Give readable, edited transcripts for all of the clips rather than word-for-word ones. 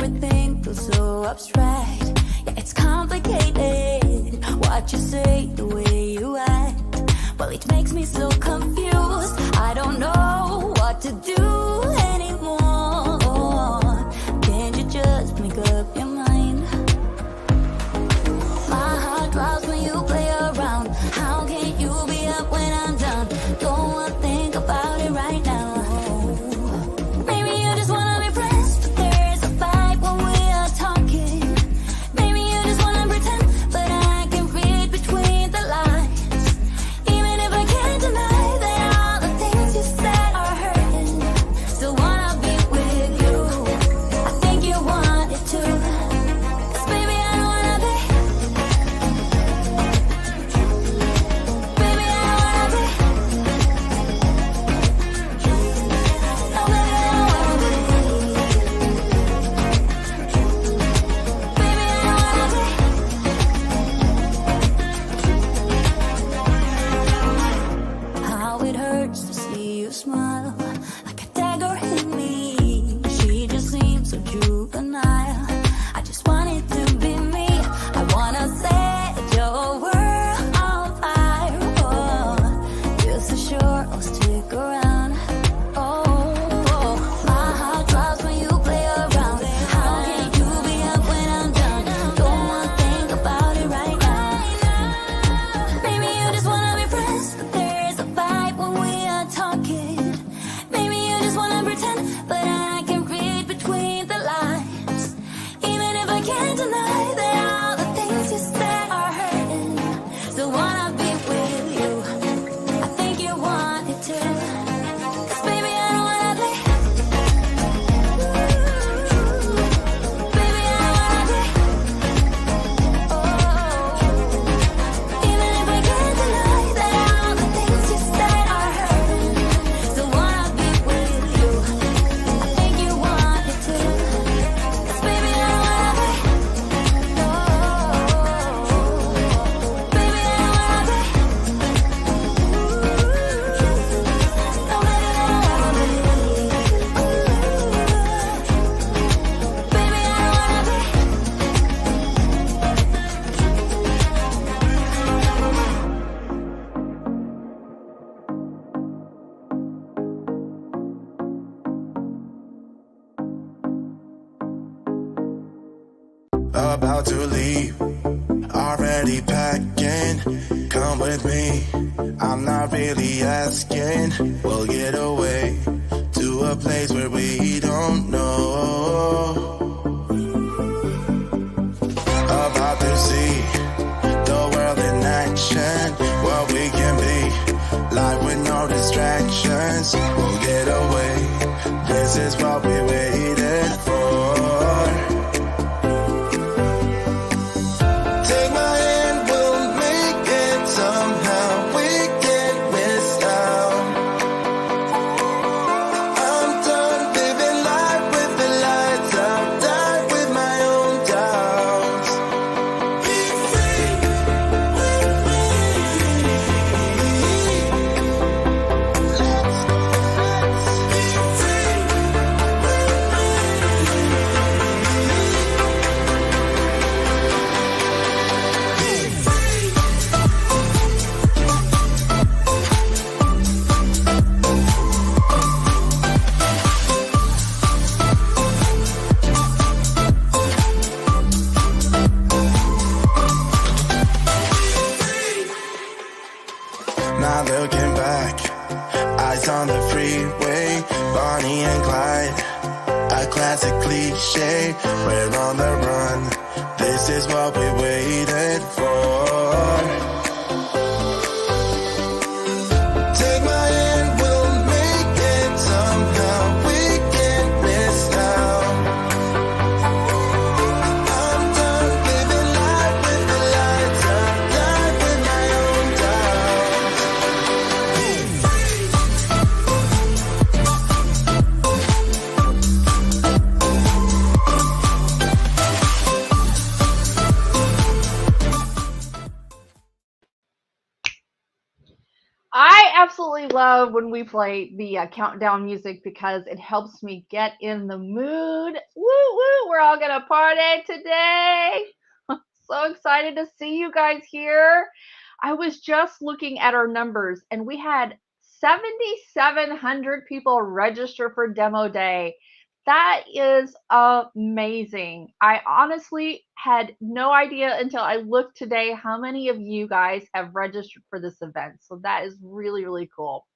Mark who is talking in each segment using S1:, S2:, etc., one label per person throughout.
S1: everything feels so abstract. Yeah, it's complicated. What you say, the way you act, well, it makes me so confused. I don't know what to do anymore. Can't you just make up your mind? My heart drops when you play around. How can you be up when I'm down? Don't wanna think about it right now. Maybe you just wanna be friends, but there's a fight when we are talking. Maybe you just wanna pretend, but I can read between the lines. Even if I can't deny that all the things you said are hurting, still wanna be with you. I think you want it too. 'Cause baby, I don't wanna be. Baby, I don't wanna be. No, baby, I don't wanna be. Baby, I don't wanna be. How it hurts to see you smile, like a dagger in me. She just seems so juvenile. I just want it to be me. I wanna set your world on fire. Oh, just so sure I'll stick around. Oh, my heart drops when you play around. How can you be up when I'm down? Don't wanna think about it right now. Maybe you just wanna be friends, but there's a fight when we are talking. Maybe you just wanna pretend, but I can read between the lines. Even if I can't deny that all the things you said are hurting, still wanna be with you. I think you want it too. 'Cause baby, I don't wanna be. Baby, I don't wanna be. Oh, even if I can't deny that all the things you said are hurting, still wanna be with you. I think you want it too. 'Cause baby, I don't wanna be. No, baby, I don't wanna be. No, baby, I don't wanna be. Baby, I don't wanna be.
S2: About to leave, already packing. Come with me, I'm not really asking. We'll get away to a place where we don't know. About to see the world in action, what we can be, life with no distractions. We'll get away, this is what we waited for. Not looking back, eyes on the freeway, Bonnie and Clyde, a classic cliche. We're on the run, this is what we waited for.
S3: really love when we play the countdown music because it helps me get in the mood. Woo woo! We're all gonna party today. So excited to see you guys here. I was just looking at our numbers and we had 7,700 people register for demo day. That is amazing. I honestly had no idea until I looked today how many of you guys have registered for this event. So that is really, really cool.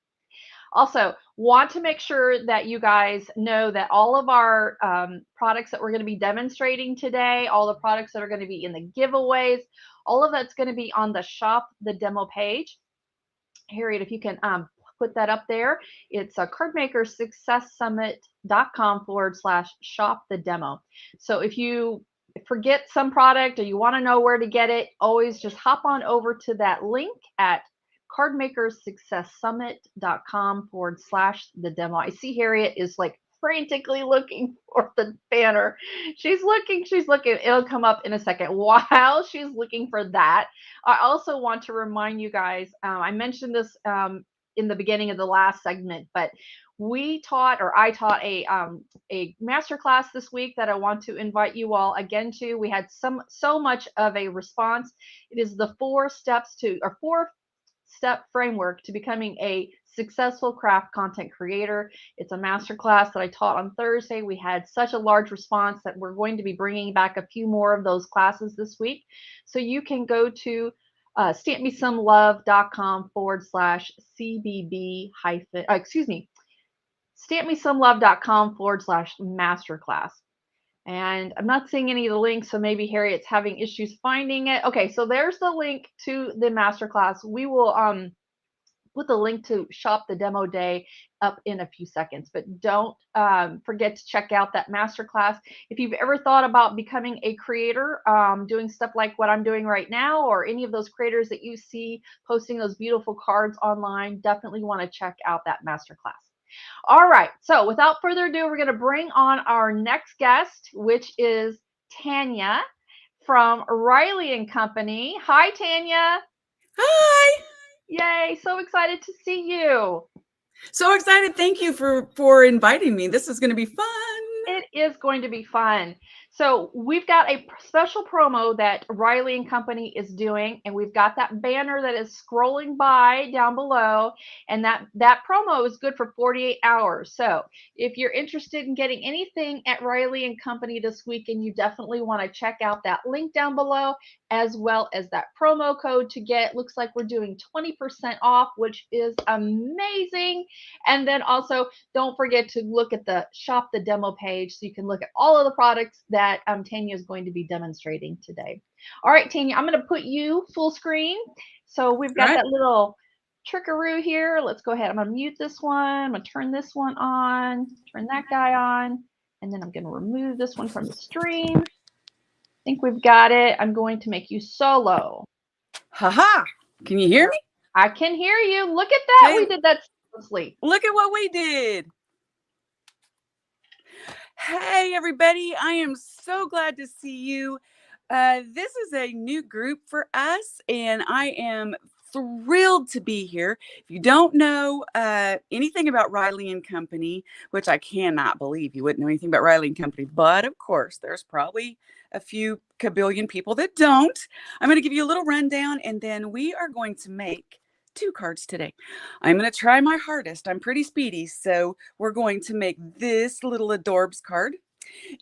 S3: Also, want to make sure that you guys know that all of our products that we're going to be demonstrating today, all the products that are going to be in the giveaways, all of that's going to be on the shop, the demo page. Harriet, if you can put that up there, it's cardmakersuccesssummit.com/shop the demo. So if you forget some product or you want to know where to get it, always just hop on over to that link at cardmakersuccesssummit.com/the demo. I see Harriet is like frantically looking for the banner. She's looking. It'll come up in a second. While she's looking for that, I also want to remind you guys, I mentioned this in the beginning of the last segment, but I taught a masterclass this week that I want to invite you all again to. We had so much of a response. It is the 4-step framework to becoming a successful craft content creator. It's a masterclass that I taught on Thursday. We had such a large response that we're going to be bringing back a few more of those classes this week. So you can go to stampmesomelove.com/CBB hyphen, stampmesomelove.com/masterclass. And I'm not seeing any of the links, so maybe Harriet's having issues finding it. Okay, so there's the link to the masterclass. We will put the link to shop the demo day up in a few seconds, but don't forget to check out that masterclass. If you've ever thought about becoming a creator, doing stuff like what I'm doing right now, or any of those creators that you see posting those beautiful cards online, definitely want to check out that masterclass. All right, so without further ado, we're going to bring on our next guest, which is Tanya from Riley and Company. Hi, Tanya.
S4: Hi.
S3: Yay, so excited to see you.
S4: So excited. Thank you for inviting me. This is going to be fun.
S3: It is going to be fun. So we've got a special promo that Riley and Company is doing, and we've got that banner that is scrolling by down below, and that promo is good for 48 hours. So if you're interested in getting anything at Riley and Company this weekend, you definitely want to check out that link down below, as well as that promo code to get. Looks like we're doing 20% off, which is amazing. And then also don't forget to look at the shop the demo page so you can look at all of the products that Tanya is going to be demonstrating today. All right, Tanya, I'm going to put you full screen. So we've got that little trickaroo here. Let's go ahead. I'm going to mute this one. I'm going to turn this one on, turn that guy on, and then I'm going to remove this one from the stream. I think we've got it. I'm going to make you solo.
S4: Haha. Can you hear me?
S3: I can hear you. Look at that.
S4: Hey,
S3: we did that seamlessly.
S4: Look at what we did. Hey, everybody. I am so glad to see you. This is a new group for us, and I am thrilled to be here. If you don't know anything about Riley and Company, which I cannot believe you wouldn't know anything about Riley and Company, but of course, there's probably a few kabillion people that don't. I'm going to give you a little rundown, and then we are going to make 2 cards today. I'm going to try my hardest. I'm pretty speedy, so we're going to make this little adorbs card,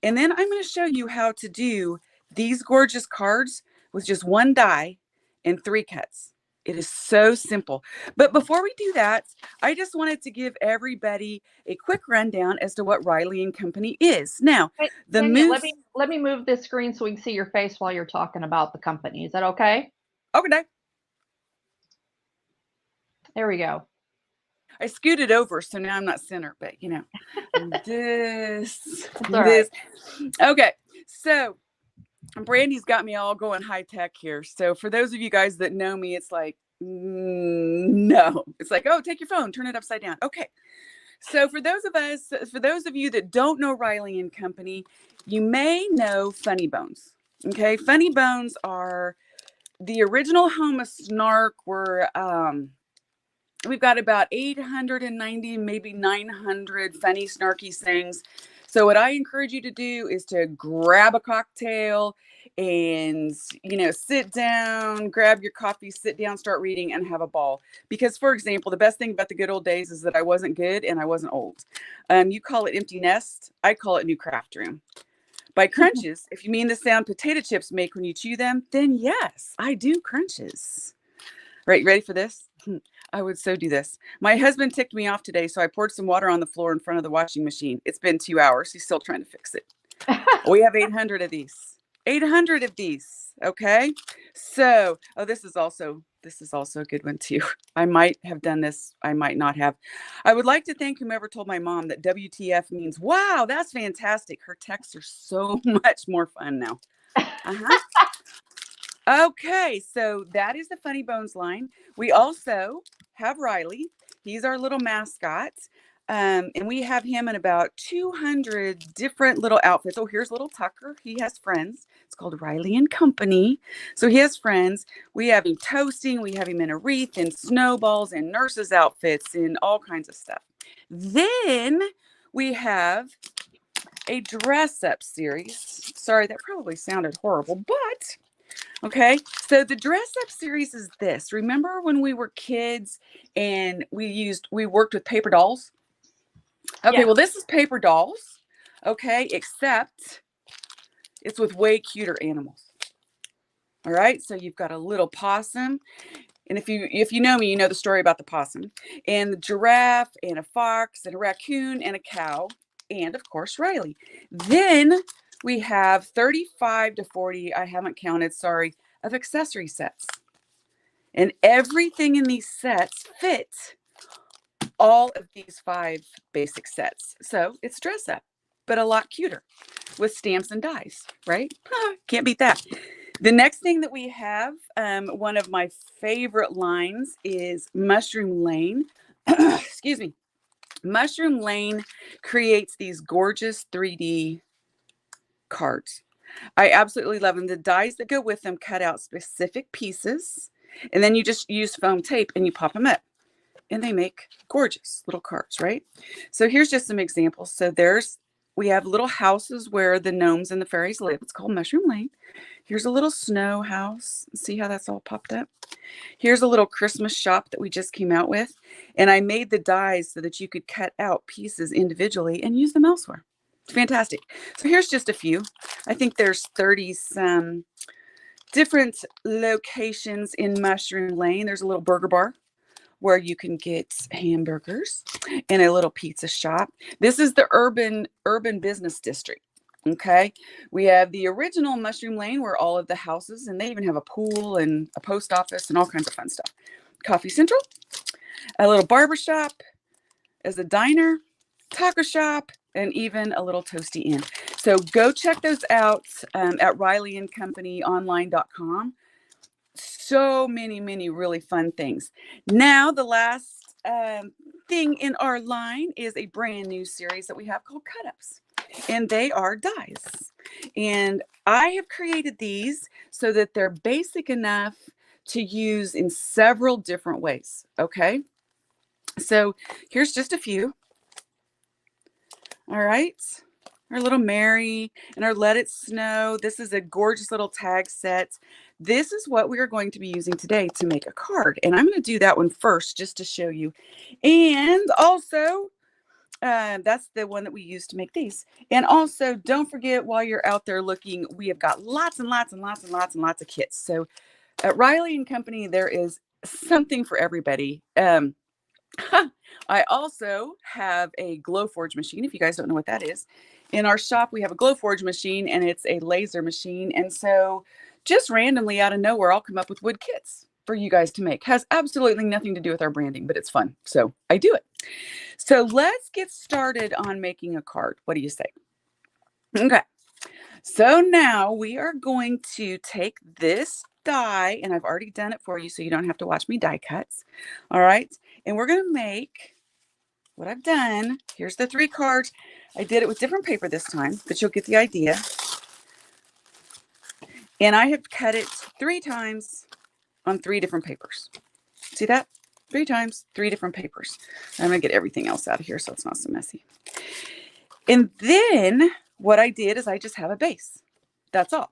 S4: and then I'm going to show you how to do these gorgeous cards with just 1 die and 3 cuts. It is so simple. But before we do that, I just wanted to give everybody a quick rundown as to what Riley and Company is. Now, the
S3: Tanya, let me move this screen so we can see your face while you're talking about the company. Is that okay?
S4: Okay.
S3: There we go.
S4: I scooted over, so now I'm not center, but you know, this.
S3: Right.
S4: Okay, so Brandy's got me all going high tech here. So for those of you guys that know me, it's like, no, it's like, oh, take your phone, turn it upside down. Okay. So for those of you that don't know Riley and Company, you may know Funny Bones. Okay. Funny Bones are the original home of Snark, were, we've got about 890, maybe 900 funny, snarky sayings. So what I encourage you to do is to grab a cocktail and, sit down, grab your coffee, sit down, start reading, and have a ball. Because, for example, the best thing about the good old days is that I wasn't good and I wasn't old. You call it empty nest. I call it new craft room. By crunches, if you mean the sound potato chips make when you chew them, then yes, I do crunches. Right, ready for this? I would so do this. My husband ticked me off today, so I poured some water on the floor in front of the washing machine. It's been 2 hours. He's still trying to fix it. We have 800 of these. 800 of these. Okay. So, this is also a good one too. I might have done this. I might not have. I would like to thank whomever told my mom that WTF means, wow, that's fantastic. Her texts are so much more fun now. Okay, so that is the Funny Bones line. We also have Riley. He's our little mascot. And we have him in about 200 different little outfits. Oh, here's little Tucker. He has friends. It's called Riley and Company. So he has friends. We have him toasting. We have him in a wreath and snowballs and nurses' outfits and all kinds of stuff. Then we have a dress-up series. Sorry, that probably sounded horrible, but... Okay, so the dress up series is this. Remember when we were kids and we worked with paper dolls? Okay,
S3: Yeah.
S4: well, this is paper dolls. Okay, except it's with way cuter animals. All right, so you've got a little possum. And if you know me, you know the story about the possum and the giraffe and a fox and a raccoon and a cow and of course Riley. Then we have 35 to 40, I haven't counted, sorry, of accessory sets. And everything in these sets fit all of these 5 basic sets. So it's dress up, but a lot cuter with stamps and dies, right? Can't beat that. The next thing that we have, one of my favorite lines is Mushroom Lane. Excuse me. Mushroom Lane creates these gorgeous 3D cards. I absolutely love them. The dies that go with them cut out specific pieces, and then you just use foam tape and you pop them up, and they make gorgeous little cards, right? So here's just some examples. So we have little houses where the gnomes and the fairies live. It's called Mushroom Lane. Here's a little snow house. See how that's all popped up? Here's a little Christmas shop that we just came out with. And I made the dies so that you could cut out pieces individually and use them elsewhere. It's fantastic. So here's just a few. I think there's 30 some different locations in Mushroom Lane. There's a little burger bar where you can get hamburgers and a little pizza shop. This is the urban business district. Okay. We have the original Mushroom Lane where all of the houses, and they even have a pool and a post office and all kinds of fun stuff. Coffee Central, a little barber shop, as a diner, taco shop, and even a little toasty inn. So go check those out at RileyandCompanyOnline.com. So many really fun things. Now, the last thing in our line is a brand new series that we have called Cut-Ups. And they are dies. And I have created these so that they're basic enough to use in several different ways. Okay. So here's just a few. All right. Our little Mary and our Let It Snow. This is a gorgeous little tag set. This is what we are going to be using today to make a card. And I'm going to do that one first just to show you. And also, that's the one that we use to make these. And also, don't forget, while you're out there looking, we have got lots and lots of kits. So at Riley and Company, there is something for everybody. I also have a Glowforge machine, if you guys don't know what that is. In our shop, we have a Glowforge machine, and it's a laser machine. And so just randomly out of nowhere, I'll come up with wood kits for you guys to make. Has absolutely nothing to do with our branding, but it's fun. So I do it. So let's get started on making a card. What do you say? Okay. So now we are going to take this die, and I've already done it for you, so you don't have to watch me die cuts. All right. And we're going to make what I've done. Here's the 3 cards. I did it with different paper this time, but you'll get the idea. And I have cut it 3 times on 3 different papers. See that? 3 times, 3 different papers. I'm going to get everything else out of here so it's not so messy. And then what I did is I just have a base. That's all.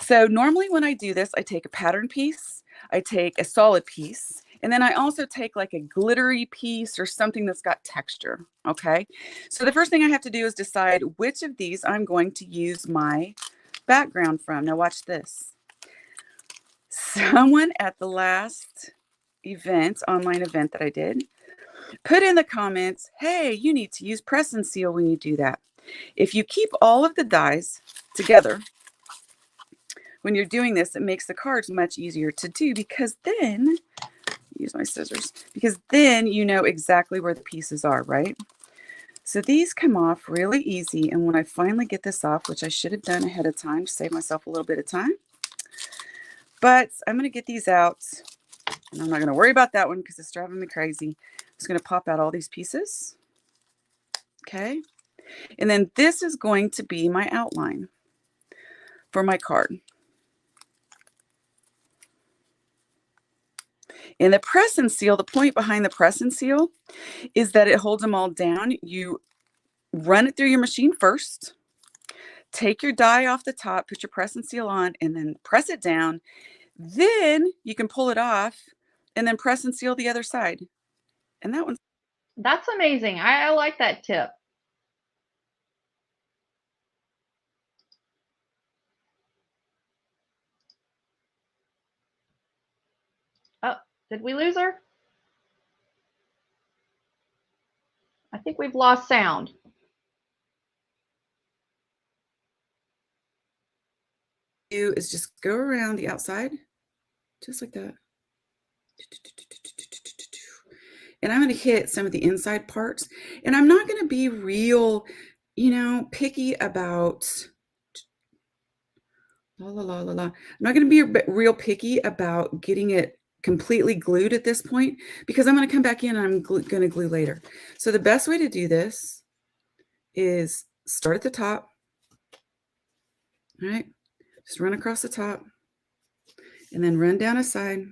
S4: So normally when I do this, I take a pattern piece, I take a solid piece, and then I also take like a glittery piece or something that's got texture. Okay. So the first thing I have to do is decide which of these I'm going to use my background from. Now watch this. Someone at the last online event that I did, put in the comments, hey, you need to use press and seal when you do that. If you keep all of the dies together, when you're doing this, it makes the cards much easier to do because then, use my scissors, because then you know exactly where the pieces are, right? So these come off really easy. And when I finally get this off, which I should have done ahead of time to save myself a little bit of time, but I'm going to get these out and I'm not going to worry about that one because it's driving me crazy. I'm just going to pop out all these pieces. Okay. And then this is going to be my outline for my card. And the press and seal, the point behind the press and seal is that it holds them all down. You run it through your machine first, take your die off the top, put your press and seal on, and then press it down. Then you can pull it off and then press and seal the other side. And that one's...
S3: That's amazing. I like that tip. Oh, did we lose her? I think we've lost sound.
S4: Do is just go around the outside, just like that. And I'm going to hit some of the inside parts. And I'm not going to be real, picky about... I'm not going to be real picky about getting it completely glued at this point because I'm going to come back in and I'm going to glue later. So the best way to do this is start at the top. All right. Just run across the top and then run down a side.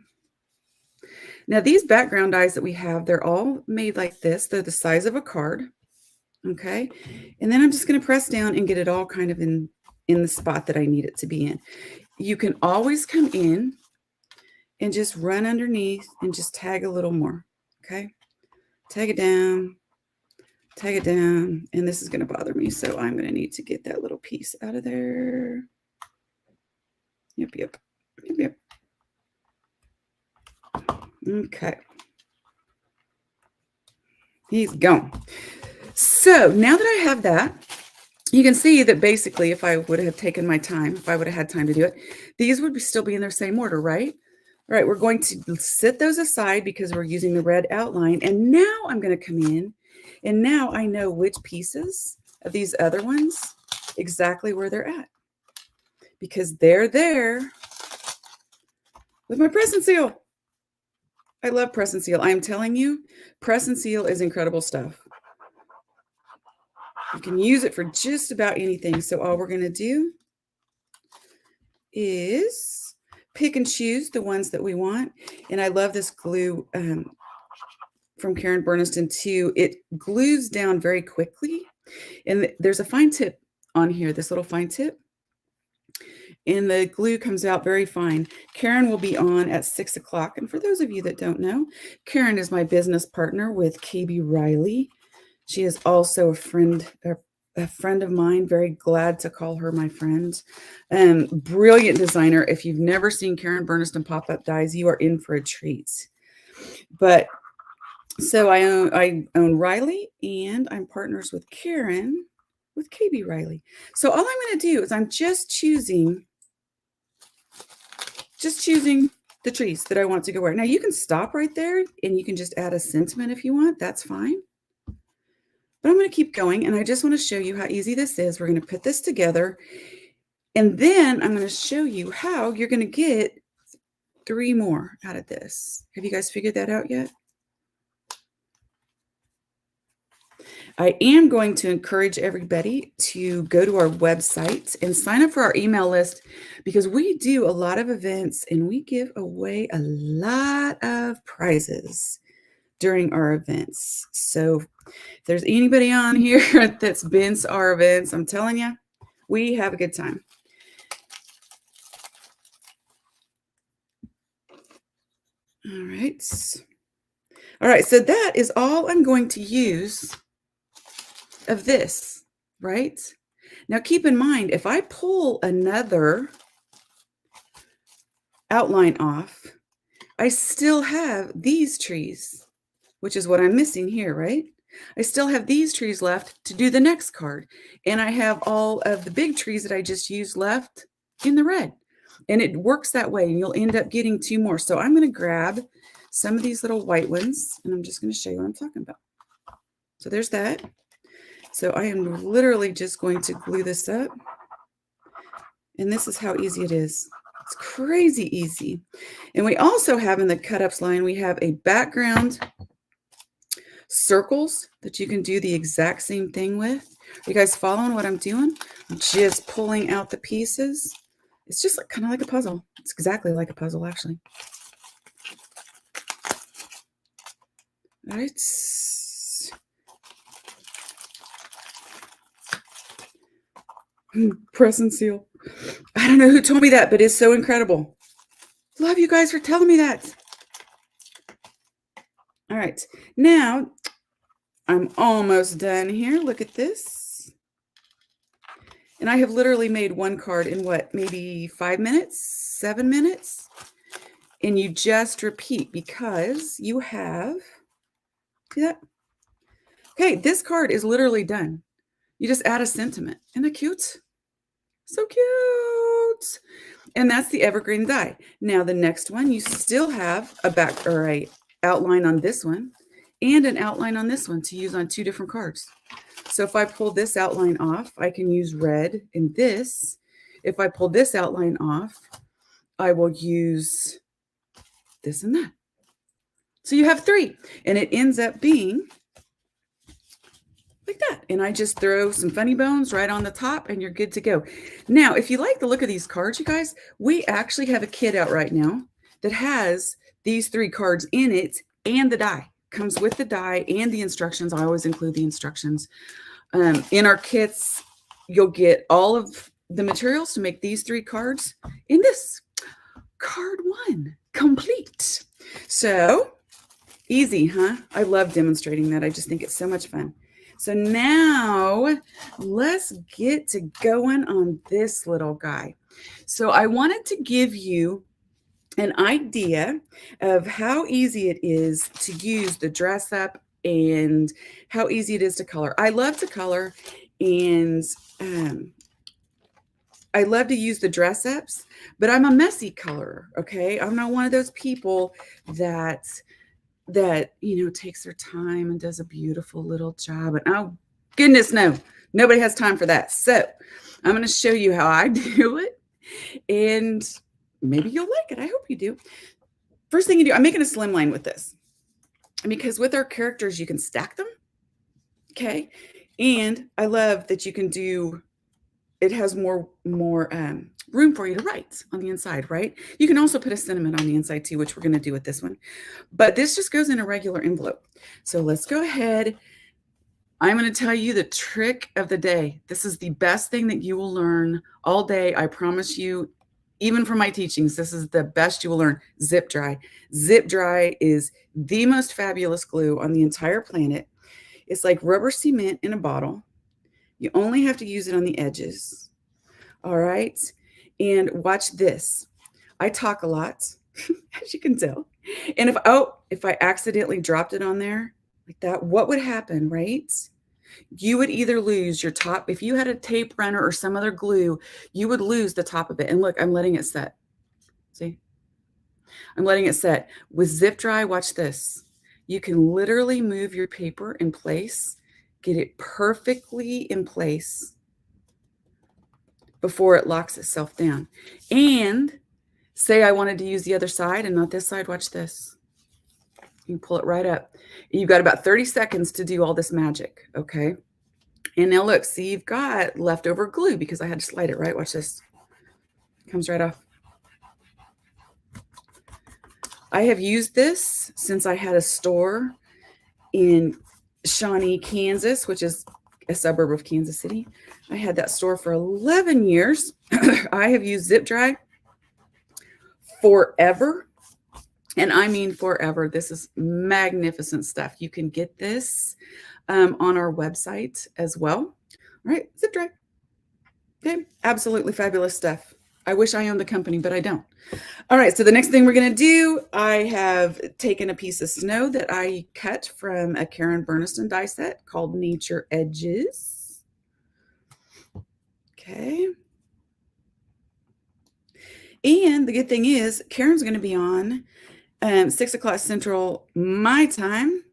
S4: Now these background dies that we have, they're all made like this. They're the size of a card. Okay. And then I'm just going to press down and get it all kind of in the spot that I need it to be in. You can always come in and just run underneath and just tag a little more. Okay. Tag it down. And this is going to bother me. So I'm going to need to get that little piece out of there. Yep. Okay. He's gone. So now that I have that, you can see that basically if I would have taken my time, if I would have had time to do it, these would still be in their same order, right? All right, we're going to set those aside because we're using the red outline. And now I'm going to come in and now I know which pieces of these other ones exactly where they're at because they're there with my press and seal. I love press and seal. I'm telling you, press and seal is incredible stuff. You can use it for just about anything. So all we're going to do is pick and choose the ones that we want. And I love this glue from Karen Burniston too. It glues down very quickly. And there's a fine tip on here, this little fine tip. And the glue comes out very fine. Karen will be on at 6 o'clock. And for those of you that don't know, Karen is my business partner with KB Riley. She is also a friend of mine. Very glad to call her my friend. Brilliant designer. If you've never seen Karen Burniston pop-up dies, you are in for a treat. But so I own Riley, and I'm partners with Karen with KB Riley. So all I'm going to do is I'm just choosing the trees that I want to go where. Now you can stop right there and you can just add a sentiment if you want. That's fine. But I'm going to keep going, and I just want to show you how easy this is. We're going to put this together, and then I'm going to show you how you're going to get 3 more out of this. Have you guys figured that out yet? I am going to encourage everybody to go to our website and sign up for our email list because we do a lot of events and we give away a lot of prizes. during our events. So if there's anybody on here that's been to our events, I'm telling you, we have a good time. All right. All right, so that is all I'm going to use of this, right? Now keep in mind, if I pull another outline off, I still have these trees, which is what I'm missing here, right? I still have these trees left to do the next card. And I have all of the big trees that I just used left in the red. And it works that way, and you'll end up getting 2 more. So I'm going to grab some of these little white ones, and I'm just going to show you what I'm talking about. So there's that. So I am literally just going to glue this up. And this is how easy it is. It's crazy easy. And we also have in the cut ups line, we have a background circles that you can do the exact same thing with. Are you guys following what I'm doing? I'm just pulling out the pieces. It's just like, kind of like a puzzle. It's exactly like a puzzle, actually. All right. Press and seal. I don't know who told me that, but it's so incredible. Love you guys for telling me that. All right. Now, I'm almost done here. Look at this. And I have literally made one card in what, maybe 5 minutes, 7 minutes? And you just repeat because you have, see that? Okay, this card is literally done. You just add a sentiment. Isn't that cute? So cute. And that's the evergreen die. Now the next one, you still have a back or a outline on this one and an outline on this one to use on 2 different cards. So if I pull this outline off, I can use red in this. If I pull this outline off, I will use this and that. So you have 3, and it ends up being like that. And I just throw some funny bones right on the top, and you're good to go. Now, if you like the look of these cards, you guys, we actually have a kit out right now that has these 3 cards in it, and the die comes with the die and the instructions. I always include the instructions. In our kits, you'll get all of the materials to make these 3 cards in this card 1 complete. So easy, huh? I love demonstrating that. I just think it's so much fun. So now let's get to going on this little guy. So I wanted to give you an idea of how easy it is to use the dress up and how easy it is to color. I love to color, and I love to use the dress ups, but I'm a messy colorer. Okay. I'm not one of those people that takes their time and does a beautiful little job. And oh goodness, no, nobody has time for that. So I'm going to show you how I do it, and maybe you'll like it. I hope you do. First thing you do, I'm making a slim line with this because with our characters, you can stack them. Okay. And I love that you can do, it has more room for you to write on the inside, right? You can also put a sentiment on the inside too, which we're going to do with this one. But this just goes in a regular envelope. So let's go ahead. I'm going to tell you the trick of the day. This is the best thing that you will learn all day. I promise you, even from my teachings, this is the best you will learn. Zip dry. Zip dry is the most fabulous glue on the entire planet. It's like rubber cement in a bottle. You only have to use it on the edges. All right. And watch this. I talk a lot, as you can tell. And if I accidentally dropped it on there like that, what would happen, right? You would either lose your top. If you had a tape runner or some other glue, you would lose the top of it. And look, I'm letting it set. See? I'm letting it set. With zip dry, watch this. You can literally move your paper in place, get it perfectly in place before it locks itself down. And say I wanted to use the other side and not this side, watch this. You can pull it right up. You've got about 30 seconds to do all this magic, okay? And now look, see, you've got leftover glue because I had to slide it, right? Watch this. Comes right off. I have used this since I had a store in Shawnee, Kansas, which is a suburb of Kansas City. I had that store for 11 years. I have used Zip Dry forever. And I mean forever. This is magnificent stuff. You can get this on our website as well. All right, Zip Dry. Okay, absolutely fabulous stuff. I wish I owned the company, but I don't. All right, so the next thing we're going to do, I have taken a piece of snow that I cut from a Karen Burniston die set called Nature Edges. Okay. And the good thing is Karen's going to be on 6 o'clock Central my time.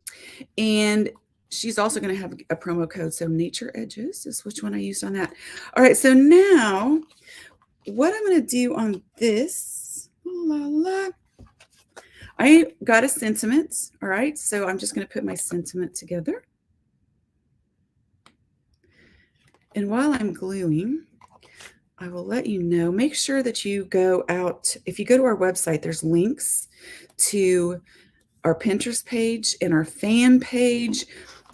S4: And she's also going to have a promo code. So Nature Edges is which one I used on that. All right, so now what I'm going to do on this, I got a sentiment. All right, so I'm just going to put my sentiment together. And while I'm gluing, I will let you know, make sure that you go out. If you go to our website, there's links to our Pinterest page and our fan page.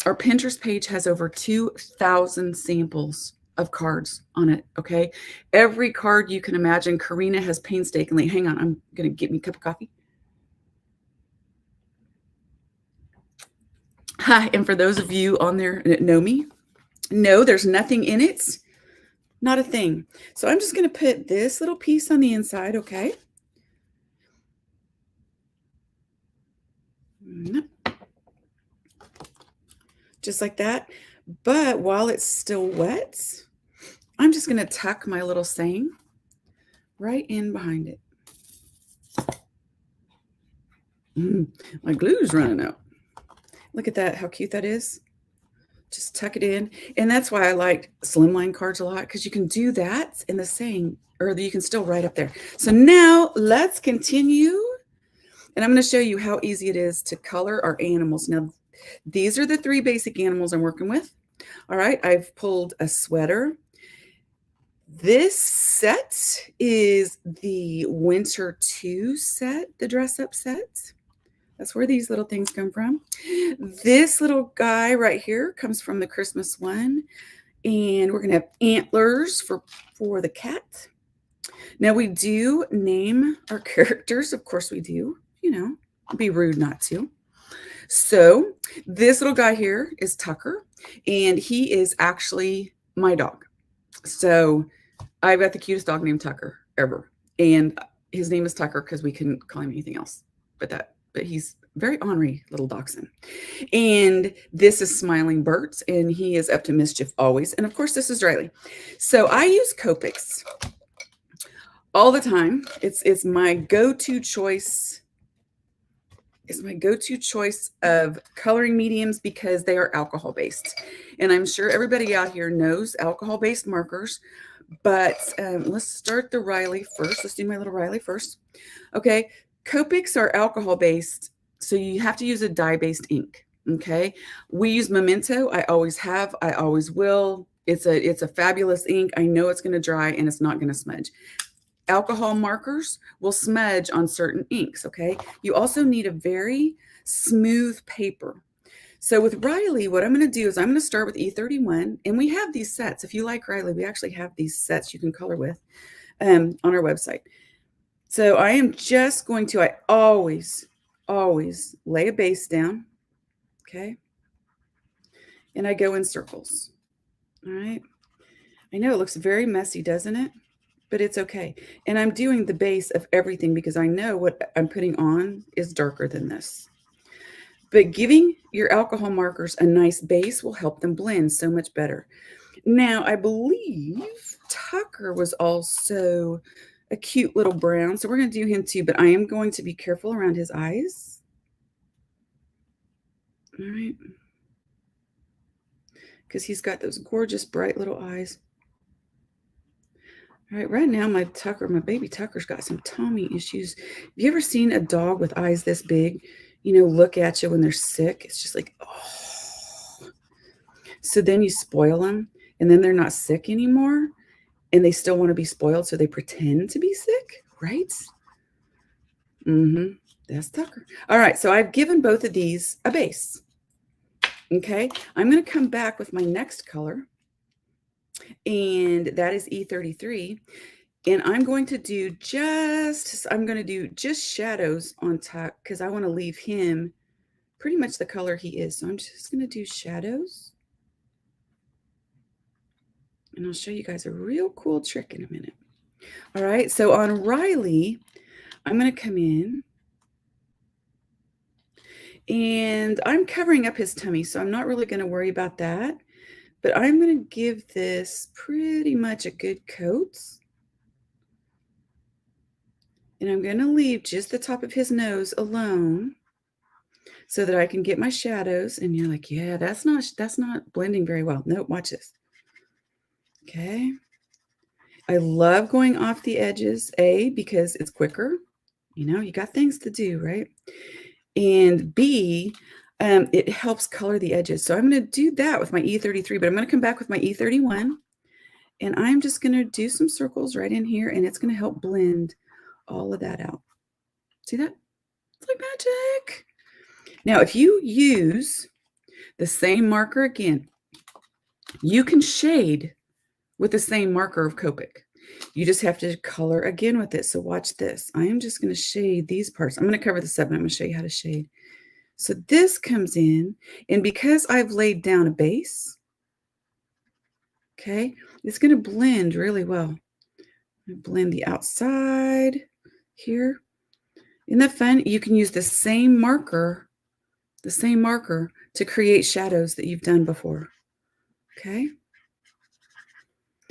S4: Our Pinterest page has over 2,000 samples of cards on it. Okay. Every card you can imagine, Karina has painstakingly, hang on, I'm going to get me a cup of coffee. Hi. And for those of you on there that know me, no, there's nothing in it. Not a thing. So I'm just going to put this little piece on the inside. Okay. Just like that. But while it's still wet, I'm just going to tuck my little saying right in behind it. My glue's running out. Look at that, how cute that is. Just tuck it in. And that's why I like slimline cards a lot, because you can do that in the saying, or you can still write up there. So now let's continue. And I'm going to show you how easy it is to color our animals. Now, these are the 3 basic animals I'm working with. All right, I've pulled a sweater. This set is the Winter 2 set, the dress up set. That's where these little things come from. This little guy right here comes from the Christmas one. And we're going to have antlers for the cat. Now, we do name our characters. Of course we do. You know, it'd be rude not to. So this little guy here is Tucker, and he is actually my dog. So I've got the cutest dog named Tucker ever. And his name is Tucker because we couldn't call him anything else but he's very ornery little dachshund. And this is Smiling Bert, and he is up to mischief always. And of course, this is Riley. So I use Copics all the time. It's my go-to choice. It's my go-to choice of coloring mediums because they are alcohol-based. And I'm sure everybody out here knows alcohol-based markers. But let's start the Riley first. Let's do my little Riley first. Okay. Copics are alcohol-based, so you have to use a dye-based ink. Okay. We use Memento. I always have. I always will. It's a fabulous ink. I know it's going to dry and it's not going to smudge. Alcohol markers will smudge on certain inks. Okay. You also need a very smooth paper. So with Riley, what I'm going to do is I'm going to start with E31, and we have these sets. If you like Riley, we actually have these sets you can color with on our website. So I am just going to, I always lay a base down. Okay. And I go in circles. All right. I know it looks very messy, doesn't it? But it's okay. And I'm doing the base of everything because I know what I'm putting on is darker than this. But giving your alcohol markers a nice base will help them blend so much better. Now, I believe Tucker was also a cute little brown, so we're going to do him too, but I am going to be careful around his eyes. All right. Because he's got those gorgeous, bright little eyes. All right, right now my baby Tucker's got some tummy issues. Have you ever seen a dog with eyes this big, look at you when they're sick? It's just like, oh. So then you spoil them, and then they're not sick anymore, and they still want to be spoiled, so they pretend to be sick, right? That's Tucker. All right, so I've given both of these a base. Okay, I'm going to come back with my next color, and that is E33. And I'm going to do just shadows on top because I want to leave him pretty much the color he is. So I'm just going to do shadows. And I'll show you guys a real cool trick in a minute. All right, so on Riley, I'm going to come in and I'm covering up his tummy, so I'm not really going to worry about that. But I'm going to give this pretty much a good coat. And I'm going to leave just the top of his nose alone so that I can get my shadows. And you're like, yeah, that's not blending very well. Nope, watch this. Okay. I love going off the edges, A, because it's quicker. You know, you got things to do, right? And B, it helps color the edges. So I'm going to do that with my E33, but I'm going to come back with my E31. And I'm just going to do some circles right in here, and it's going to help blend all of that out. See that? It's like magic. Now, if you use the same marker again, you can shade with the same marker of Copic. You just have to color again with it. So watch this. I am just going to shade these parts. I'm going to cover this up, and I'm going to show you how to shade. So this comes in, and because I've laid down a base, okay, it's going to blend really well. Blend the outside here. Isn't that fun? You can use the same marker to create shadows that you've done before. Okay.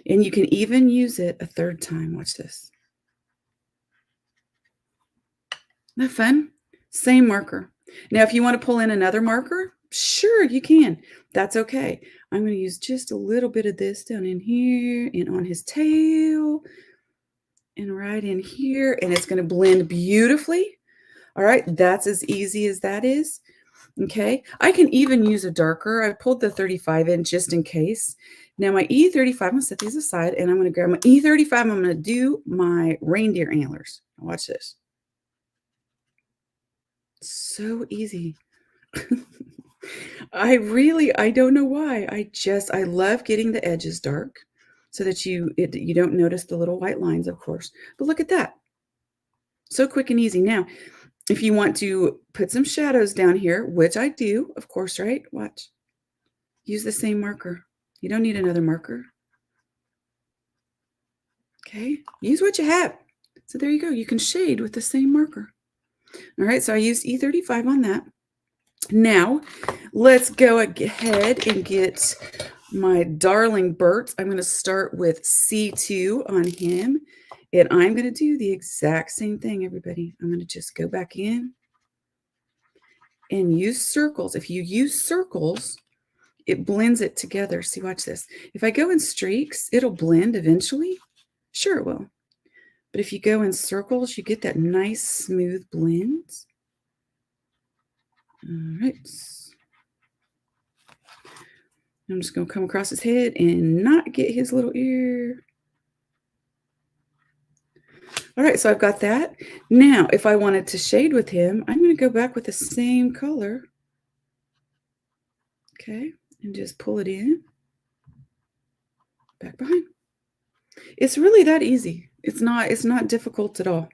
S4: And you can even use it a third time. Watch this. Isn't that fun? Same marker. Now, if you want to pull in another marker, sure, you can. That's okay. I'm going to use just a little bit of this down in here and on his tail and right in here, and it's going to blend beautifully. All right, that's as easy as that is. Okay, I can even use a darker. I pulled the 35 in just in case. Now my E35, I'm going to set these aside, and I'm going to grab my E35. I'm going to do my reindeer antlers. Watch this. So easy. I don't know why. I love getting the edges dark so that you don't notice the little white lines, of course. But look at that. So quick and easy. Now, if you want to put some shadows down here, which I do, of course, right? Watch. Use the same marker. You don't need another marker. Okay. Use what you have. So there you go. You can shade with the same marker. All right. So I used E35 on that. Now, let's go ahead and get my darling Bert. I'm going to start with C2 on him. And I'm going to do the exact same thing, everybody. I'm going to just go back in and use circles. If you use circles, it blends it together. See, watch this. If I go in streaks, it'll blend eventually. Sure it will. But if you go in circles, you get that nice smooth blend. All right. I'm just going to come across his head and not get his little ear. All right, so I've got that. Now, if I wanted to shade with him, I'm going to go back with the same color. Okay, and just pull it in. Back behind. It's really that easy. It's not difficult at all.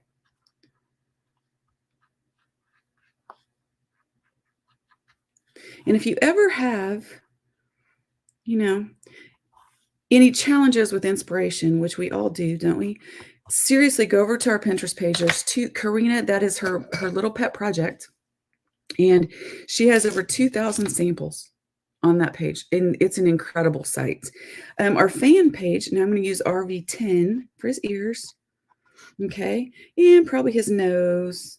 S4: And if you ever have, any challenges with inspiration, which we all do, don't we? Seriously, go over to our Pinterest page. There's Karina, that is her little pet project. And she has over 2,000 samples on that page. And it's an incredible site. Our fan page, now I'm going to use RV10 for his ears. Okay. And probably his nose.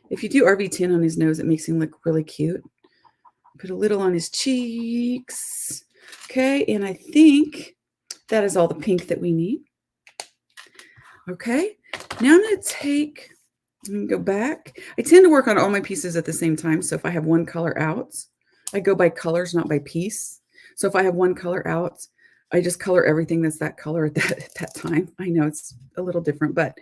S4: If you do RV10 on his nose, it makes him look really cute. Put a little on his cheeks. Okay. And I think that is all the pink that we need. Okay, now I'm going to go back. I tend to work on all my pieces at the same time. So if I have one color out, I go by colors, not by piece. So if I have one color out, I just color everything that's that color at that time. I know it's a little different, but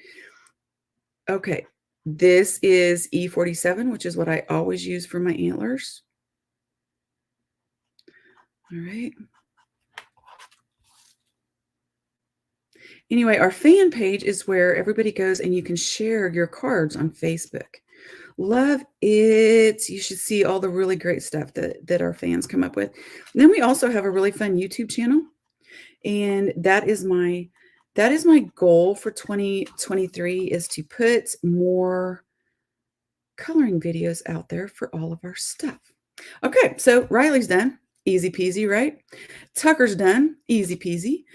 S4: okay. This is E47, which is what I always use for my antlers. All right. Anyway, our fan page is where everybody goes and you can share your cards on Facebook. Love it. You should see all the really great stuff that our fans come up with. And then we also have a really fun YouTube channel. And that is my goal for 2023 is to put more coloring videos out there for all of our stuff. Okay, so Riley's done. Easy peasy, right? Tucker's done. Easy peasy.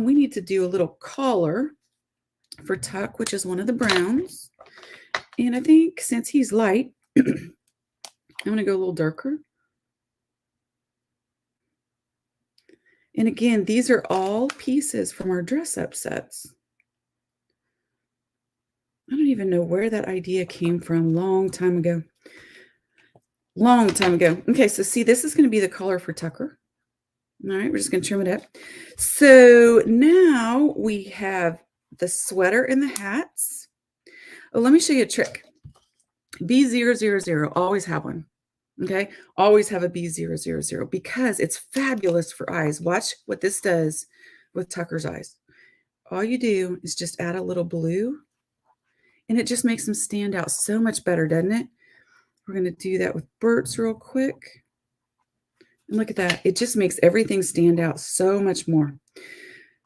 S4: We need to do a little collar for Tuck, which is one of the browns. And I think since he's light, I'm going to go a little darker. And again, these are all pieces from our dress-up sets. I don't even know where that idea came from. Long time ago. Okay, so see, this is going to be the collar for Tucker. All right, we're just going to trim it up. So now we have the sweater and the hats. Oh, let me show you a trick. B000, always have one. Okay, always have a B000 because it's fabulous for eyes. Watch what this does with Tucker's eyes. All you do is just add a little blue, and it just makes them stand out so much better, doesn't it? We're going to do that with Bert's real quick. And look at that. It just makes everything stand out so much more.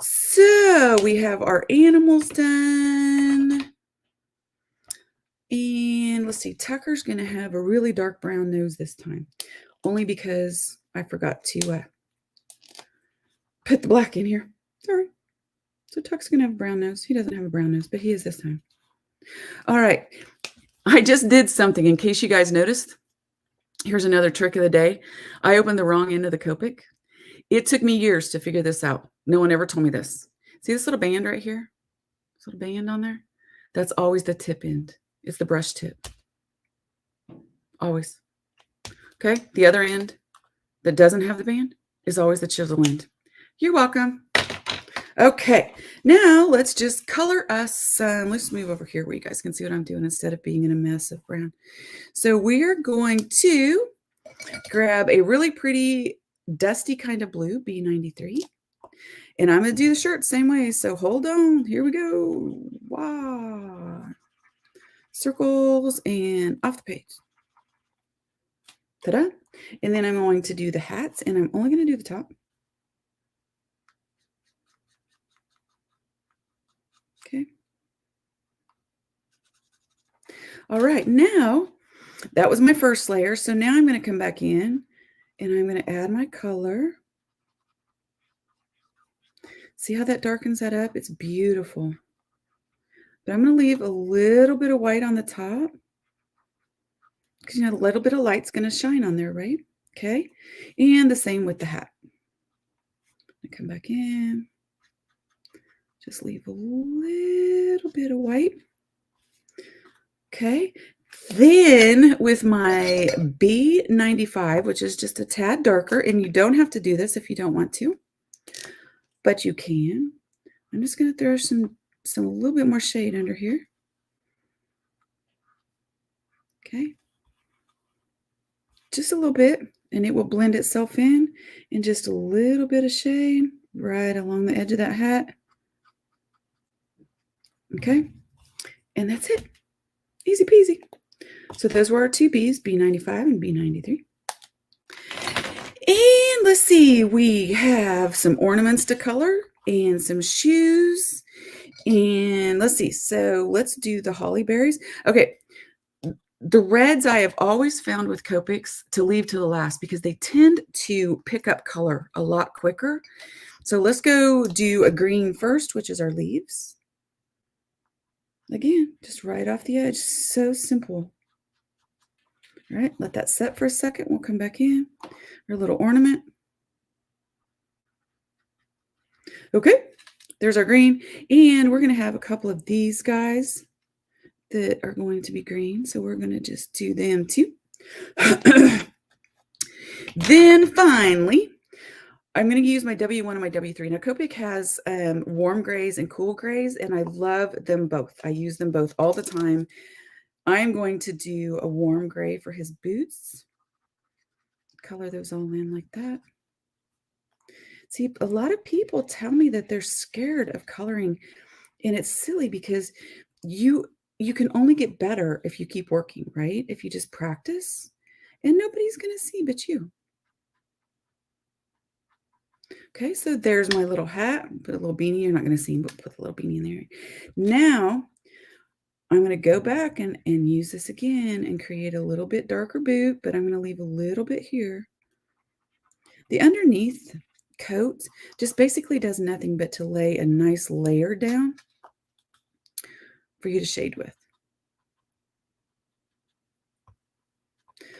S4: So we have our animals done. And let's see, Tucker's going to have a really dark brown nose this time. Only because I forgot to put the black in here. Sorry. So Tuck's going to have a brown nose. He doesn't have a brown nose, but he is this time. All right. I just did something in case you guys noticed. Here's another trick of the day. I opened the wrong end of the Copic. It took me years to figure this out. No one ever told me this. See this little band right here? This little band on there? That's always the tip end. It's the brush tip. Always. Okay? The other end that doesn't have the band is always the chisel end. You're welcome. Okay. Now let's just color us. Let's move over here where you guys can see what I'm doing instead of being in a mess of brown. So we're going to grab a really pretty dusty kind of blue, B93. And I'm going to do the shirt same way. So hold on. Here we go. Wow. Circles and off the page. Ta-da. And then I'm going to do the hats, and I'm only going to do the top. Okay. All right. Now, that was my first layer. So now I'm going to come back in, and I'm going to add my color. See how that darkens that up? It's beautiful. But I'm going to leave a little bit of white on the top. Because, you know, a little bit of light's going to shine on there, right? Okay. And the same with the hat. I come back in. Just leave a little bit of white. Okay. Then with my B95, which is just a tad darker, and you don't have to do this if you don't want to, but you can. I'm just going to throw a little bit more shade under here. Okay. Just a little bit, and it will blend itself in, and just a little bit of shade right along the edge of that hat. Okay. And that's it. Easy peasy. So those were our two Bs, B95 and B93. And let's see, we have some ornaments to color and some shoes. And let's see, so let's do the holly berries. Okay, the reds I have always found with Copics to leave to the last because they tend to pick up color a lot quicker. So let's go do a green first, which is our leaves. Again, just right off the edge. So simple. All right, let that set for a second. We'll come back in. Our little ornament. Okay, there's our green. And we're going to have a couple of these guys that are going to be green. So we're going to just do them too. Then finally, I'm going to use my W1 and my W3. Now, Copic has warm grays and cool grays, and I love them both. I use them both all the time. I'm going to do a warm gray for his boots. Color those all in like that. See, a lot of people tell me that they're scared of coloring, and it's silly because you can only get better if you keep working, right? If you just practice, and nobody's going to see but you. Okay, so there's my little hat. Put a little beanie. You're not going to see him, but put a little beanie in there. Now, I'm going to go back and use this again and create a little bit darker boot, but I'm going to leave a little bit here. The underneath coat just basically does nothing but to lay a nice layer down for you to shade with.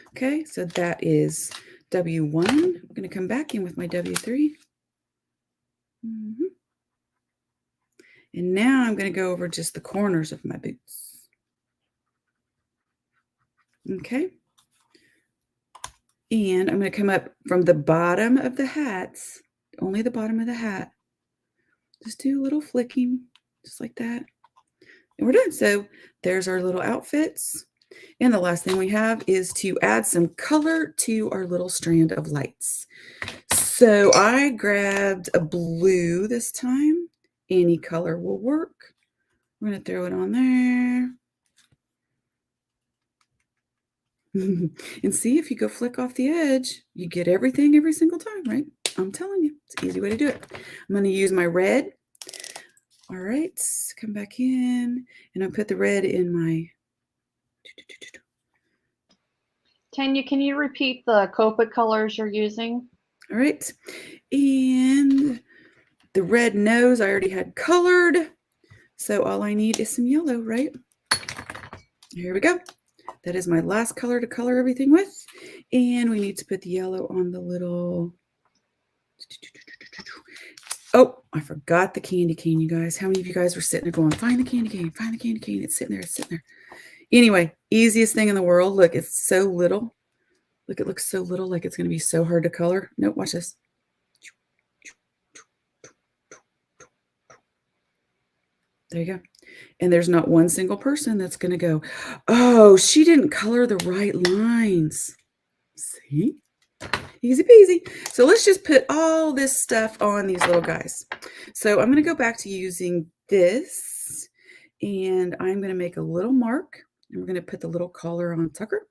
S4: Okay, so that is W1. I'm going to come back in with my W3. And now I'm going to go over just the corners of my boots. Okay. And I'm going to come up from the bottom of the hats, only the bottom of the hat. Just do a little flicking, just like that. And we're done. So there's our little outfits. And the last thing we have is to add some color to our little strand of lights. So I grabbed a blue this time. Any color will work. We're going to throw it on there. And see, if you go flick off the edge, you get everything every single time, right? I'm telling you, it's an easy way to do it. I'm going to use my red. All right, come back in, and I'll put the red in my...
S3: Tanya, can you repeat the Copic colors you're using?
S4: All right, and the red nose I already had colored, so all I need is some yellow, right? Here we go. That is my last color to color everything with, and we need to put the yellow on the little... Oh, I forgot the candy cane, you guys. How many of you guys were sitting there going, find the candy cane, find the candy cane. It's sitting there, it's sitting there. Anyway, easiest thing in the world. Look, it's so little. Look, it looks so little, like it's going to be so hard to color. Nope, watch this. There you go. And there's not one single person that's going to go, oh, she didn't color the right lines. See? Easy peasy. So let's just put all this stuff on these little guys. So I'm going to go back to using this, and I'm going to make a little mark, and we're going to put the little collar on Tucker.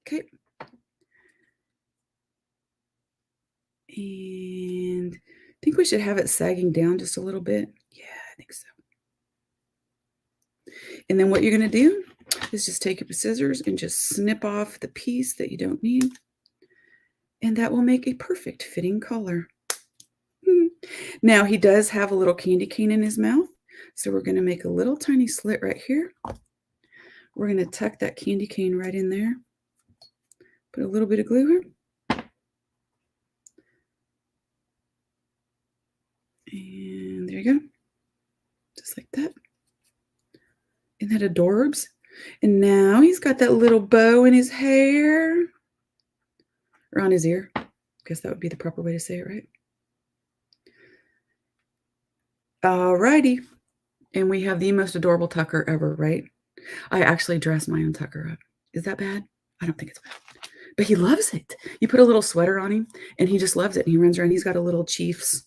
S4: Okay. And I think we should have it sagging down just a little bit. Yeah, I think so. And then what you're going to do is just take your scissors and just snip off the piece that you don't need. And that will make a perfect fitting collar. Now, he does have a little candy cane in his mouth. So we're going to make a little tiny slit right here. We're going to tuck that candy cane right in there. Put a little bit of glue here. And there you go. Just like that. Isn't that adorbs? And now he's got that little bow in his hair. Or on his ear. I guess that would be the proper way to say it, right? Alrighty. And we have the most adorable Tucker ever, right? I actually dressed my own Tucker up. Is that bad? I don't think it's bad. But he loves it. You put a little sweater on him, and he just loves it. And he runs around. He's got a little Chiefs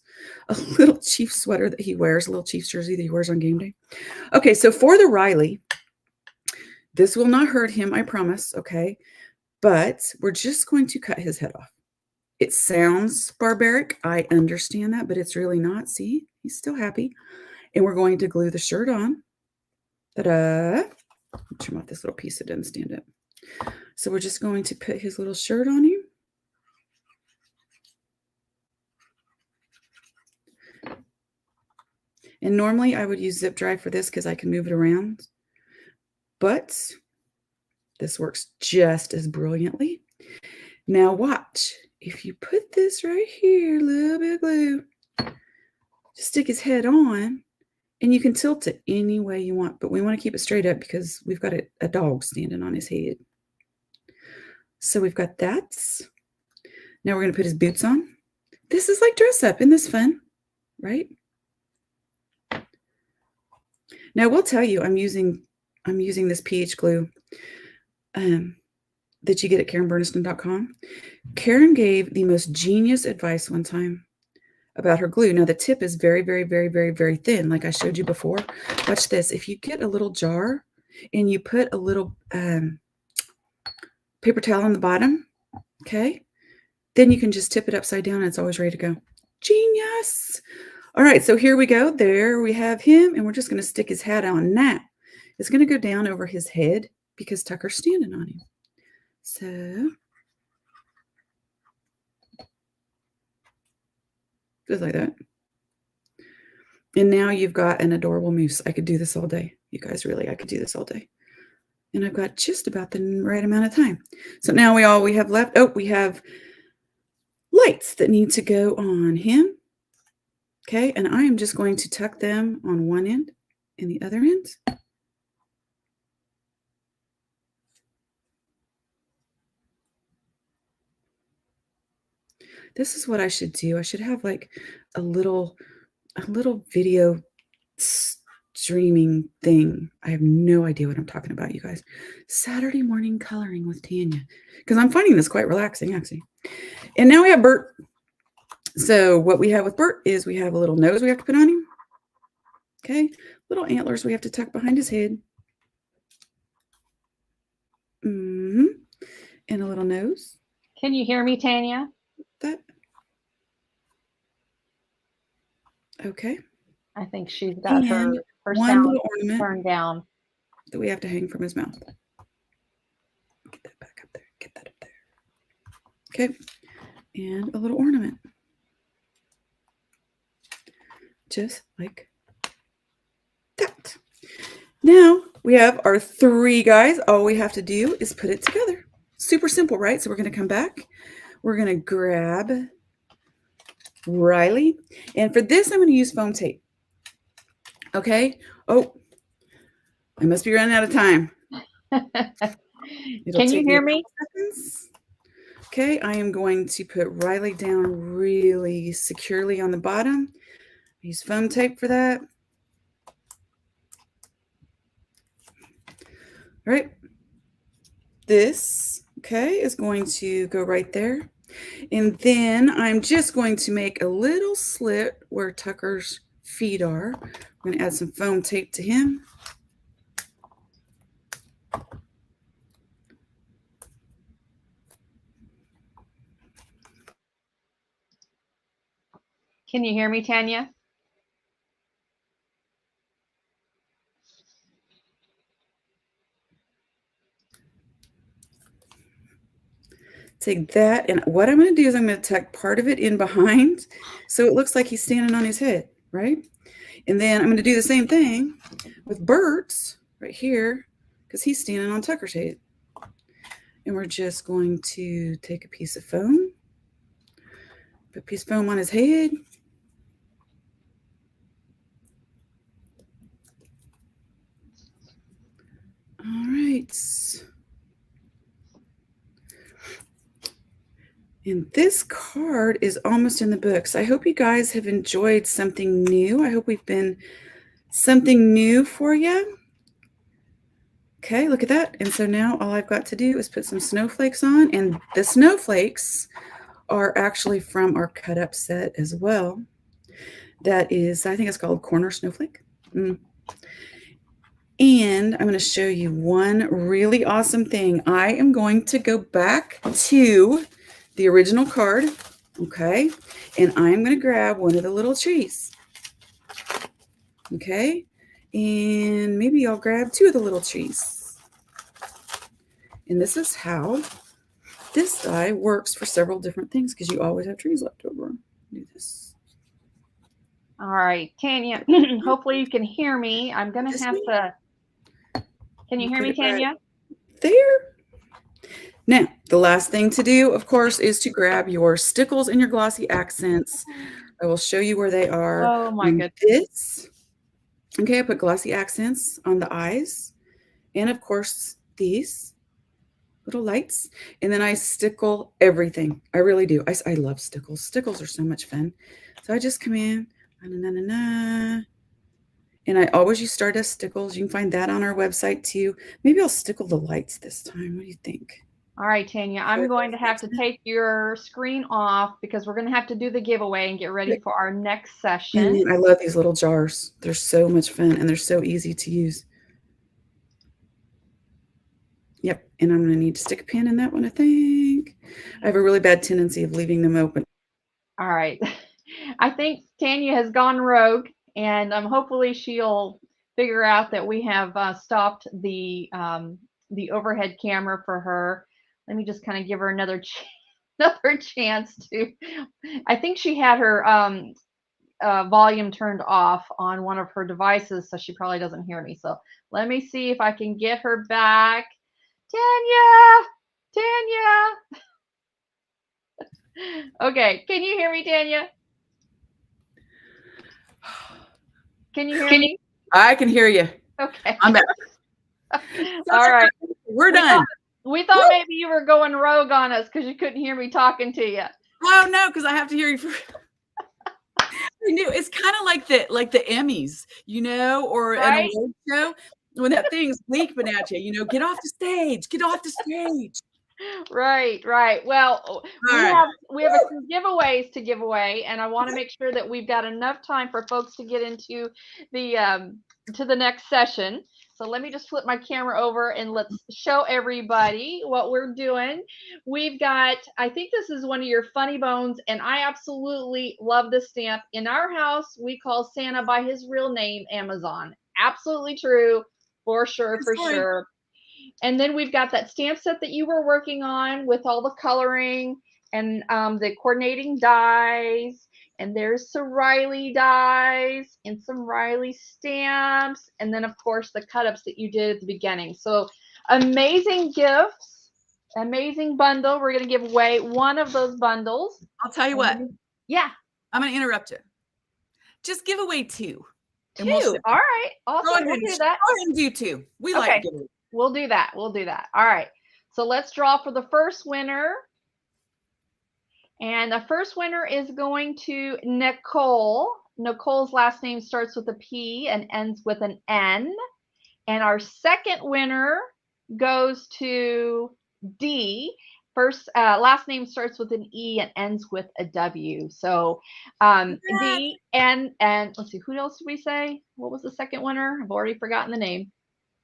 S4: sweater that he wears, a little Chiefs jersey that he wears on game day. Okay, so for the Riley, this will not hurt him, I promise, okay? But we're just going to cut his head off. It sounds barbaric. I understand that, but it's really not. See, he's still happy. And we're going to glue the shirt on. Ta-da! Trim off this little piece that doesn't stand up. So we're just going to put his little shirt on him. And normally I would use zip dry for this because I can move it around. But this works just as brilliantly. Now watch. If you put this right here, a little bit of glue, just stick his head on, and you can tilt it any way you want. But we want to keep it straight up because we've got a dog standing on his head. So we've got that. Now we're going to put his boots on. This is like dress up. Isn't this fun? Right? Now we'll tell you I'm using this pH glue that you get at KarenBerniston.com. Karen gave the most genius advice one time about her glue. Now the tip is very, very, very, very, very thin, like I showed you before. Watch this. If you get a little jar and you put a little paper towel on the bottom, okay, then you can just tip it upside down and it's always ready to go. Genius. All right, so here we go. There we have him, and we're just going to stick his hat on. Now it's going to go down over his head because Tucker's standing on him. So just like that. And now you've got an adorable moose. I could do this all day. You guys, really, I could do this all day. And I've got just about the right amount of time. So now we have left, we have lights that need to go on him. Okay, and I am just going to tuck them on one end and the other end. This is what I should do. I should have like a little video streaming thing. I have no idea what I'm talking about, you guys. Saturday morning coloring with Tanya, because I'm finding this quite relaxing, actually. And now we have Bert. So what we have with Bert is we have a little nose we have to put on him. Okay, little antlers we have to tuck behind his head. And a little nose.
S3: Can you hear me, Tanya?
S4: That. Okay.
S3: I think she's got her
S4: one
S3: sound
S4: little ornament
S3: turned down
S4: that we have to hang from his mouth. Get that back up there. Get that up there. Okay. And a little ornament. Just like that. Now we have our three guys. All we have to do is put it together. Super simple, right? So we're going to come back. We're going to grab Riley. And for this, I'm going to use foam tape. Okay. Oh, I must be running out of time.
S3: Can you hear me?
S4: Seconds. Okay. I am going to put Riley down really securely on the bottom. Use foam tape for that. All right. This, okay, is going to go right there. And then I'm just going to make a little slit where Tucker's feet are. I'm going to add some foam tape to him.
S3: Can you hear me, Tanya?
S4: Take that, and what I'm going to do is I'm going to tuck part of it in behind so it looks like he's standing on his head, right? And then I'm going to do the same thing with Bert's right here because he's standing on Tucker's head. And we're just going to take a piece of foam, put a piece of foam on his head. All right. And this card is almost in the books. I hope you guys have enjoyed something new. I hope we've been something new for you. Okay, look at that. And so now all I've got to do is put some snowflakes on. And the snowflakes are actually from our cut up set as well. That is, I think it's called Corner Snowflake. And I'm going to show you one really awesome thing. I am going to go back to the original card, okay? And I'm going to grab one of the little trees, okay? And maybe I'll grab two of the little trees. And this is how this die works for several different things because you always have trees left over. Do this.
S3: All right, Tanya, hopefully you can hear me. I'm going to have to. Can you hear me, Tanya?
S4: There. Now, the last thing to do, of course, is to grab your stickles and your glossy accents. I will show you where they are.
S3: Oh, my goodness.
S4: Okay, I put glossy accents on the eyes. And, of course, these little lights. And then I stickle everything. I really do. I love stickles. Stickles are so much fun. So I just come in. And I always use Stardust stickles. You can find that on our website, too. Maybe I'll stickle the lights this time. What do you think?
S3: All right, Tanya, I'm going to have to take your screen off because we're going to have to do the giveaway and get ready for our next session.
S4: I love these little jars. They're so much fun and they're so easy to use. Yep, and I'm going to need to stick a pin in that one, I think. I have a really bad tendency of leaving them open.
S3: All right. I think Tanya has gone rogue, and hopefully she'll figure out that we have stopped the overhead camera for her. Let me just kind of give her another chance to. I think she had her volume turned off on one of her devices, so she probably doesn't hear me. So let me see if I can get her back. Tanya. Okay, can you hear me, Tanya? Can you hear me?
S4: I can hear you.
S3: Okay.
S4: I'm back.
S3: All right.
S4: We're done.
S3: We thought maybe you were going rogue on us because you couldn't hear me talking to you.
S4: Oh no, because I have to hear you. I knew it's kind of like the Emmys, or
S3: Right?
S4: an award show when that thing's leaping at you. Get off the stage. Get off the stage.
S3: Right. Well, we have a few giveaways to give away, and I want to make sure that we've got enough time for folks to get into the to the next session. So let me just flip my camera over and let's show everybody what we're doing. We've got, I think this is one of your funny bones, and I absolutely love this stamp. In our house, we call Santa by his real name, Amazon. Absolutely true, for sure. And then we've got that stamp set that you were working on with all the coloring and the coordinating dies. And there's some Riley dies and some Riley stamps. And then, of course, the cut-ups that you did at the beginning. So amazing gifts, amazing bundle. We're going to give away one of those bundles.
S4: I'll tell you what.
S3: Yeah.
S4: I'm going to interrupt you. Just give away 2.
S3: Two. All right. Awesome. We'll do that.
S4: Go ahead and do 2. We like it.
S3: We'll do that. All right. So let's draw for the first winner. And the first winner is going to Nicole. Nicole's last name starts with a P and ends with an N. And our second winner goes to D. Last name starts with an E and ends with a W. So D and let's see, who else did we say? What was the second winner? I've already forgotten the name.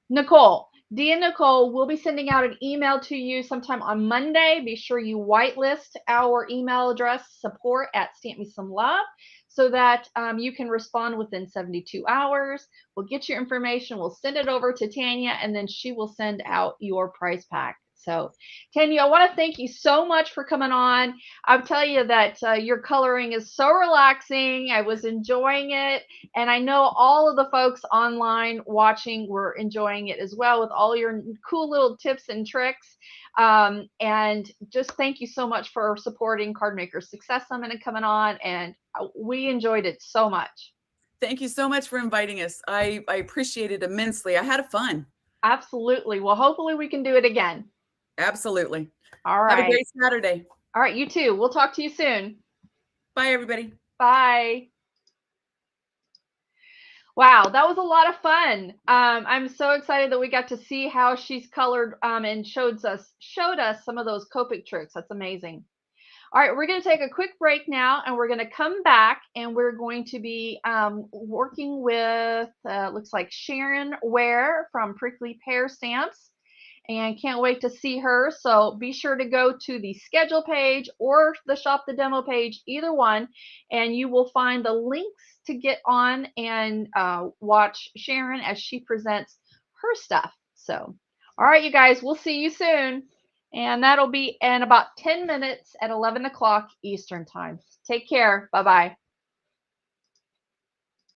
S3: Nicole. Dee and Nicole will be sending out an email to you sometime on Monday. Be sure you whitelist our email address, support@stampmesome.love, so that you can respond within 72 hours. We'll get your information. We'll send it over to Tanya, and then she will send out your prize pack. So, Tanya, I want to thank you so much for coming on. I'll tell you that your coloring is so relaxing. I was enjoying it. And I know all of the folks online watching were enjoying it as well with all your cool little tips and tricks. And just thank you so much for supporting Card Maker Success Summit and coming on. And we enjoyed it so much.
S4: Thank you so much for inviting us. I appreciate it immensely. I had fun.
S3: Absolutely. Well, hopefully we can do it again.
S4: Absolutely.
S3: All right.
S4: Have a great Saturday.
S3: All right. You too. We'll talk to you soon.
S4: Bye, everybody.
S3: Bye. Wow, that was a lot of fun. I'm so excited that we got to see how she's colored and showed us some of those Copic tricks. That's amazing. All right, we're going to take a quick break now, and we're going to come back, and we're going to be working with, looks like Sharon Ware from Prickly Pear Stamps. And can't wait to see her. So be sure to go to the schedule page or the shop the demo page, either one, and you will find the links to get on and watch Sharon as she presents her stuff. So, all right, you guys, we'll see you soon. And that'll be in about 10 minutes at 11 o'clock Eastern time. Take care. Bye-bye.